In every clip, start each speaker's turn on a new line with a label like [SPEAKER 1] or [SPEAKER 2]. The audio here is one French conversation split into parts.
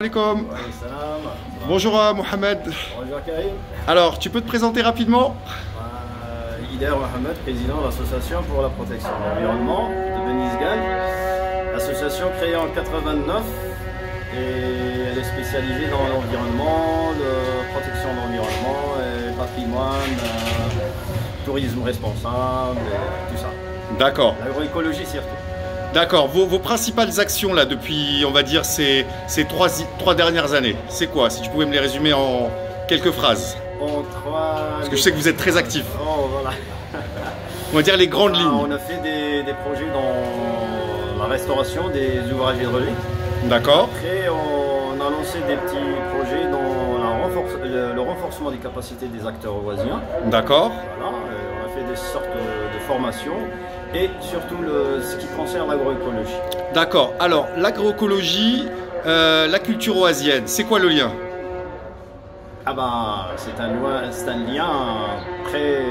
[SPEAKER 1] Alaikum.
[SPEAKER 2] Salam.
[SPEAKER 1] Bonjour Mohamed.
[SPEAKER 2] Bonjour Karim.
[SPEAKER 1] Alors, tu peux te présenter rapidement?
[SPEAKER 2] Ider Mohamed, président de l'association pour la protection de l'environnement de Benizgan. Association créée en 89 et elle est spécialisée dans l'environnement, la protection de l'environnement, patrimoine, tourisme responsable, et tout ça.
[SPEAKER 1] D'accord.
[SPEAKER 2] L'agroécologie surtout.
[SPEAKER 1] D'accord. Vos principales actions là depuis, on va dire, ces trois dernières années, c'est quoi? Si tu pouvais me les résumer en quelques phrases. Parce que je sais que vous êtes très actif.
[SPEAKER 2] Oh, voilà.
[SPEAKER 1] On va dire les grandes lignes.
[SPEAKER 2] On a fait des projets dans la restauration des ouvrages hydrauliques.
[SPEAKER 1] D'accord.
[SPEAKER 2] Après, on a lancé des petits projets dans le renforcement des capacités des acteurs voisins.
[SPEAKER 1] D'accord.
[SPEAKER 2] Voilà, on a fait des sortes de formations et surtout ce qui concerne l'agroécologie.
[SPEAKER 1] D'accord. Alors, l'agroécologie, la culture oasienne, c'est quoi le lien?
[SPEAKER 2] Ah ben, c'est un lien très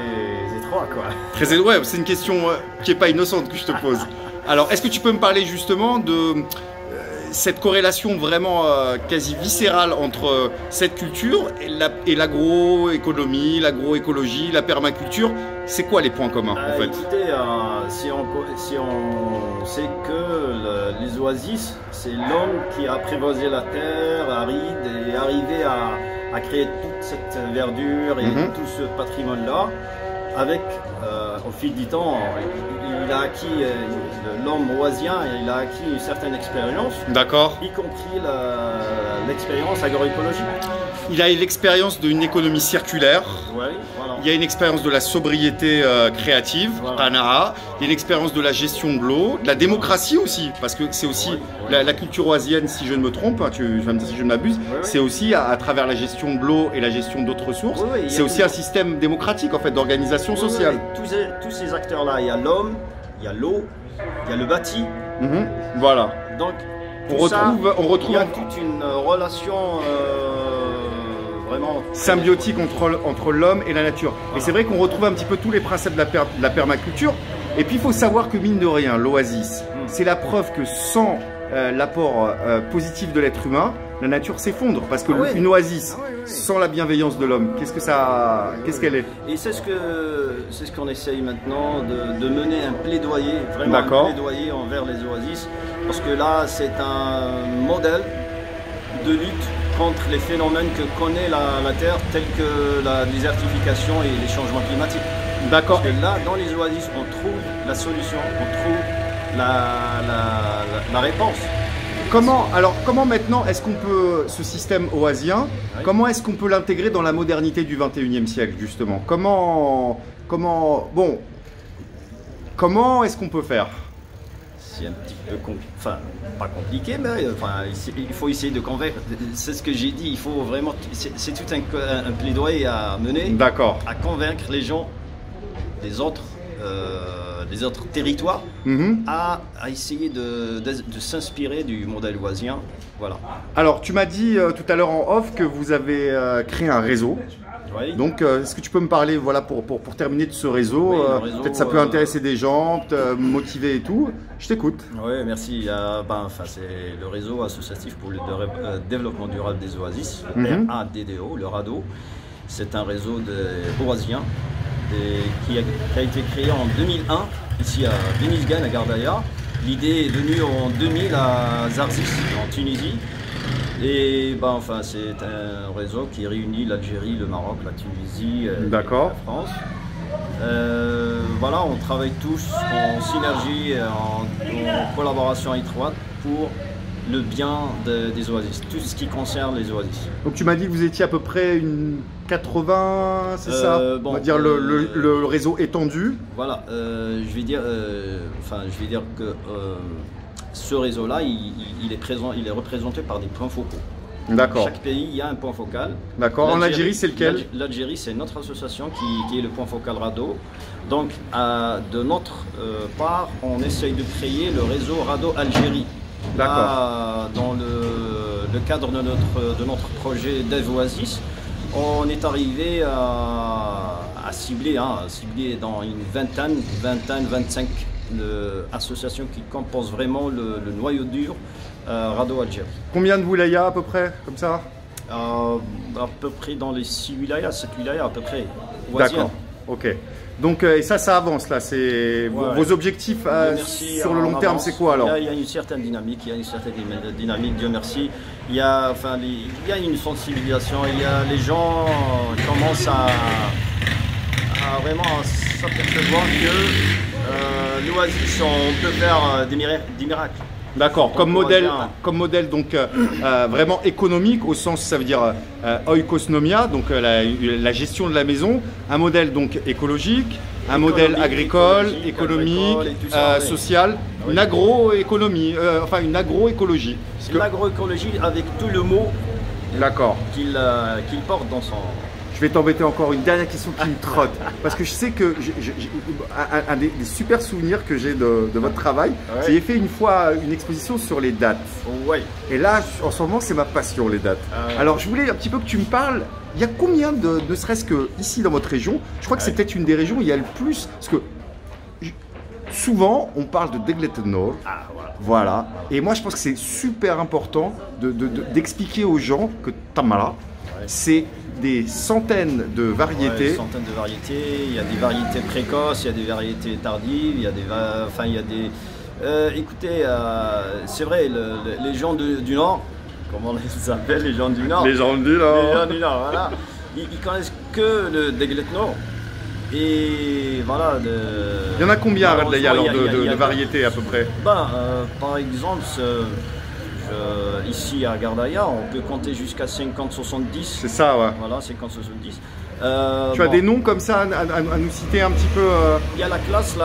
[SPEAKER 2] étroit, quoi.
[SPEAKER 1] Très ouais, c'est une question qui n'est pas innocente que je te pose. Alors, est-ce que tu peux me parler justement de cette corrélation vraiment quasi viscérale entre cette culture et l'agroéconomie, l'agroécologie, la permaculture? C'est quoi les points communs en fait?
[SPEAKER 2] Écoutez, si on sait que les oasis, c'est l'homme qui a apprivoisé la terre aride et arrivé à créer toute cette verdure et tout ce patrimoine-là, avec, au fil du temps, il a acquis, l'homme oasien, il a acquis une certaine expérience.
[SPEAKER 1] D'accord.
[SPEAKER 2] Y compris l'expérience agroécologique.
[SPEAKER 1] Il a l'expérience d'une économie circulaire.
[SPEAKER 2] Oui, voilà.
[SPEAKER 1] Il y a une expérience de la sobriété créative,
[SPEAKER 2] voilà.
[SPEAKER 1] Qana'a. Il y a une expérience de la gestion de l'eau, de la démocratie aussi, parce que c'est aussi la culture oasienne, si je ne me trompe, hein, tu vas me dire si je ne m'abuse, c'est aussi à travers la gestion de l'eau et la gestion d'autres ressources, c'est aussi un système démocratique en fait, d'organisation sociale.
[SPEAKER 2] Tous ces acteurs-là, il y a l'homme, il y a l'eau, il y a le bâti.
[SPEAKER 1] Voilà.
[SPEAKER 2] Donc,
[SPEAKER 1] on retrouve
[SPEAKER 2] il y a toute une relation vraiment
[SPEAKER 1] symbiotique entre l'homme et la nature. Voilà. Et c'est vrai qu'on retrouve un petit peu tous les principes de la permaculture. Et puis il faut savoir que mine de rien, l'oasis, c'est la preuve que sans l'apport positif de l'être humain, la nature s'effondre. Parce que une oasis, sans la bienveillance de l'homme, qu'est-ce qu'elle est?
[SPEAKER 2] Et c'est ce qu'on essaye maintenant de mener un plaidoyer, vraiment un plaidoyer envers les oasis. Parce que là, c'est un modèle de lutte contre les phénomènes que connaît la Terre, tels que la désertification et les changements climatiques.
[SPEAKER 1] D'accord.
[SPEAKER 2] Parce que là, dans les oasis, on trouve la solution, on trouve la réponse.
[SPEAKER 1] Comment maintenant est-ce qu'on peut, ce système oasien, comment est-ce qu'on peut l'intégrer dans la modernité du 21e siècle justement? Comment est-ce qu'on peut faire?
[SPEAKER 2] C'est un petit peu enfin, pas compliqué, mais il faut essayer de convaincre. C'est ce que j'ai dit, il faut vraiment, c'est tout un plaidoyer à mener, à convaincre les gens des autres territoires à essayer de s'inspirer du modèle oasien. Voilà.
[SPEAKER 1] Alors, tu m'as dit tout à l'heure en off que vous avez créé un réseau.
[SPEAKER 2] Oui.
[SPEAKER 1] Donc, est-ce que tu peux me parler, voilà, pour terminer de ce réseau, peut-être ça peut intéresser des gens, te motiver et tout. Je t'écoute.
[SPEAKER 2] Oui, merci. C'est le réseau associatif pour le développement durable des oasis, RADDO, le RADO. C'est un réseau oasien qui a été créé en 2001, ici à Benizgan, à Gardaïa. L'idée est venue en 2000 à Zarzis, en Tunisie. Et c'est un réseau qui réunit l'Algérie, le Maroc, la Tunisie et la France. Voilà, on travaille tous en synergie, en collaboration étroite pour le bien des oasis, tout ce qui concerne les oasis.
[SPEAKER 1] Donc tu m'as dit que vous étiez à peu près une 80, c'est ça? On va dire le réseau étendu.
[SPEAKER 2] Voilà, je vais dire que ce réseau-là, il est représenté par des points focaux.
[SPEAKER 1] D'accord.
[SPEAKER 2] Chaque pays, il y a un point focal.
[SPEAKER 1] D'accord. En Algérie, c'est lequel?
[SPEAKER 2] L'Algérie, c'est notre association qui est le point focal RADO. Donc, de notre part, on essaye de créer le réseau RADO Algérie. D'accord. Dans le cadre de notre projet d'Oasis, on est arrivé à cibler dans une vingtaine, 25 associations qui composent vraiment le noyau dur Rado Algérie.
[SPEAKER 1] Combien de wilayas à peu près, comme ça?
[SPEAKER 2] À peu près dans les 6 wilayas, 7 wilayas à peu près.
[SPEAKER 1] D'accord, ok. Donc, et ça avance là, c'est vos objectifs sur le long terme, c'est quoi alors?
[SPEAKER 2] Il y a une certaine dynamique, Dieu merci. Il y a une sensibilisation, les gens commencent à vraiment s'apercevoir que l'Oasis, on peut faire des miracles.
[SPEAKER 1] D'accord, comme modèle donc vraiment économique au sens, ça veut dire oikosnomia, donc la gestion de la maison, un modèle donc écologique, un modèle agricole, économique, social, oui. Une agroéconomie, enfin une agroécologie.
[SPEAKER 2] L'agroécologie avec tout le mot qu'il porte dans son...
[SPEAKER 1] Je vais t'embêter encore, une dernière question qui me trotte, parce que je sais que un des super souvenirs que j'ai de votre travail, j'ai fait une fois une exposition sur les dates.
[SPEAKER 2] Ouais.
[SPEAKER 1] Et là, en ce moment, c'est ma passion, les dates. Alors, je voulais un petit peu que tu me parles, il y a combien ne serait-ce que ici dans votre région, je crois que c'est peut-être une des régions où il y a le plus, parce que souvent, on parle de Deglet-Nord. Voilà. Et moi, je pense que c'est super important d'expliquer aux gens que Tamara, c'est des centaines de variétés.
[SPEAKER 2] Des centaines de variétés. Il y a des variétés précoces, il y a des variétés tardives, il y a des... écoutez, c'est vrai, les gens du Nord, comment on les appelle, les gens du Nord?
[SPEAKER 1] Les gens du Nord.
[SPEAKER 2] Les gens du Nord, voilà. Ils connaissent que le Deglet-Nord. Et voilà.
[SPEAKER 1] Il y en a combien de variétés à peu près?
[SPEAKER 2] Par exemple, ici à Gardaïa, on peut compter jusqu'à 50-70.
[SPEAKER 1] C'est ça, ouais.
[SPEAKER 2] Voilà, 50-70.
[SPEAKER 1] Tu as des noms comme ça à nous citer un petit peu
[SPEAKER 2] Il y a la classe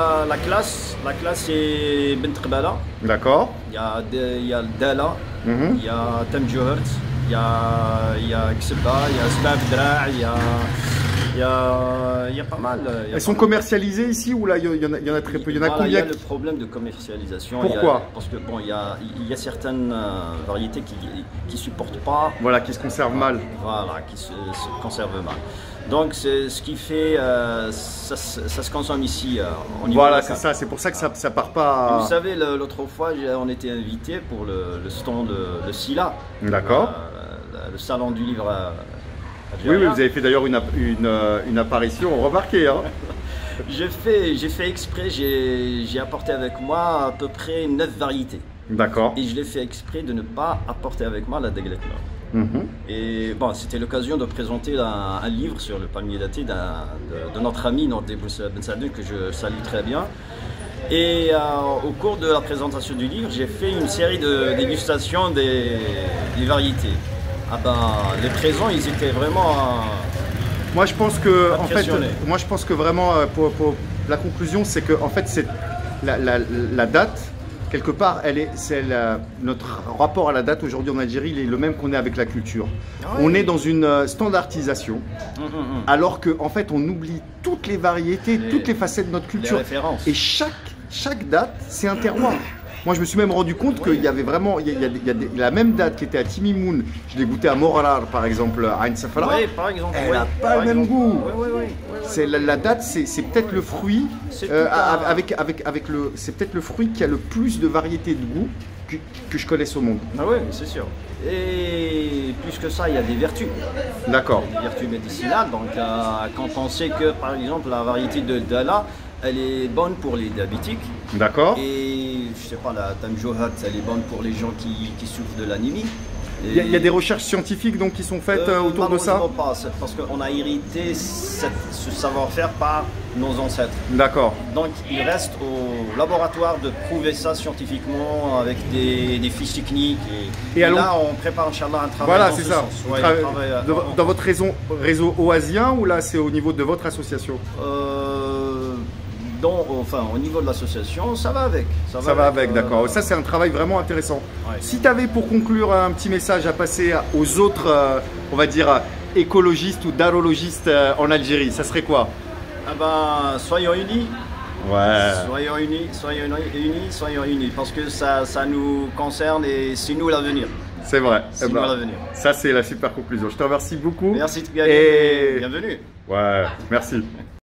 [SPEAKER 2] c'est Bent Rebala.
[SPEAKER 1] D'accord.
[SPEAKER 2] Il y a Dala, il y a Tamjuhert, il y a Kseba, il y a Sbab Dra, il y a pas mal.
[SPEAKER 1] Elles sont commercialisées ici ou là il y en a très peu? Il y en a combien?
[SPEAKER 2] Il y a le problème de commercialisation.
[SPEAKER 1] Pourquoi?
[SPEAKER 2] Parce que bon, il y a certaines variétés qui supportent pas.
[SPEAKER 1] Voilà, qui se conservent mal.
[SPEAKER 2] Voilà, qui se conservent mal. Donc c'est ce qui fait, ça se consomme ici au niveau
[SPEAKER 1] voilà,
[SPEAKER 2] local.
[SPEAKER 1] C'est ça, c'est pour ça que ça part pas.
[SPEAKER 2] Vous savez, l'autre fois, on était invité pour le stand de Silla.
[SPEAKER 1] D'accord.
[SPEAKER 2] Le salon du livre.
[SPEAKER 1] Oui, vous avez fait d'ailleurs une apparition remarquée. Hein.
[SPEAKER 2] J'ai fait exprès, j'ai apporté avec moi à peu près 9 variétés.
[SPEAKER 1] D'accord.
[SPEAKER 2] Et je l'ai fait exprès de ne pas apporter avec moi la Deglet-Nord. Et bon, c'était l'occasion de présenter un livre sur le palmier daté de notre ami Nordé Ben Sadoun, que je salue très bien. Et au cours de la présentation du livre, j'ai fait une série de dégustations des variétés. Les présents, ils étaient vraiment...
[SPEAKER 1] Moi, je pense que vraiment, pour la conclusion, c'est que en fait, la date, quelque part, notre rapport à la date aujourd'hui en Algérie, il est le même qu'on est avec la culture. On est dans une standardisation, alors qu'en fait, on oublie toutes les variétés, toutes les facettes de notre culture. Et chaque date, c'est un terroir. Moi, je me suis même rendu compte qu'il y avait vraiment, la même date qui était à Timimoun, je l'ai goûté à Moralar, par exemple, à Ain Safara.
[SPEAKER 2] Oui, par exemple.
[SPEAKER 1] Elle n'a pas le même goût.
[SPEAKER 2] Oui.
[SPEAKER 1] La date, c'est peut-être le fruit, c'est peut-être le fruit qui a le plus de variété de goût que je connaisse au monde.
[SPEAKER 2] Ah oui, c'est sûr. Et plus que ça, il y a des vertus.
[SPEAKER 1] D'accord.
[SPEAKER 2] Il y a des vertus médicinales. Donc, quand on sait que, par exemple, la variété de Dala, elle est bonne pour les diabétiques.
[SPEAKER 1] D'accord.
[SPEAKER 2] Et je sais pas, la Tamjuhert, elle est bonne pour les gens qui souffrent de l'anémie.
[SPEAKER 1] Il y a des recherches scientifiques donc qui sont faites autour de ça?
[SPEAKER 2] Pas, parce qu'on a hérité ce savoir-faire par nos ancêtres.
[SPEAKER 1] D'accord.
[SPEAKER 2] Donc il reste au laboratoire de prouver ça scientifiquement avec des fiches techniques. Et là, on prépare, Inch'Allah, un travail dans ce sens.
[SPEAKER 1] Dans votre réseau oasien ou là c'est au niveau de votre association?
[SPEAKER 2] Au niveau de l'association, ça va avec.
[SPEAKER 1] Ça va avec, d'accord. Ça, c'est un travail vraiment intéressant. Ouais. Si tu avais pour conclure un petit message à passer aux autres, on va dire, écologistes ou darologistes en Algérie, ça serait quoi?
[SPEAKER 2] Soyons unis.
[SPEAKER 1] Ouais.
[SPEAKER 2] Soyons unis, parce que ça nous concerne et c'est nous l'avenir.
[SPEAKER 1] C'est vrai.
[SPEAKER 2] C'est nous l'avenir.
[SPEAKER 1] Ça, c'est la super conclusion. Je te remercie beaucoup.
[SPEAKER 2] Merci de bien. Bienvenue.
[SPEAKER 1] Ouais, merci.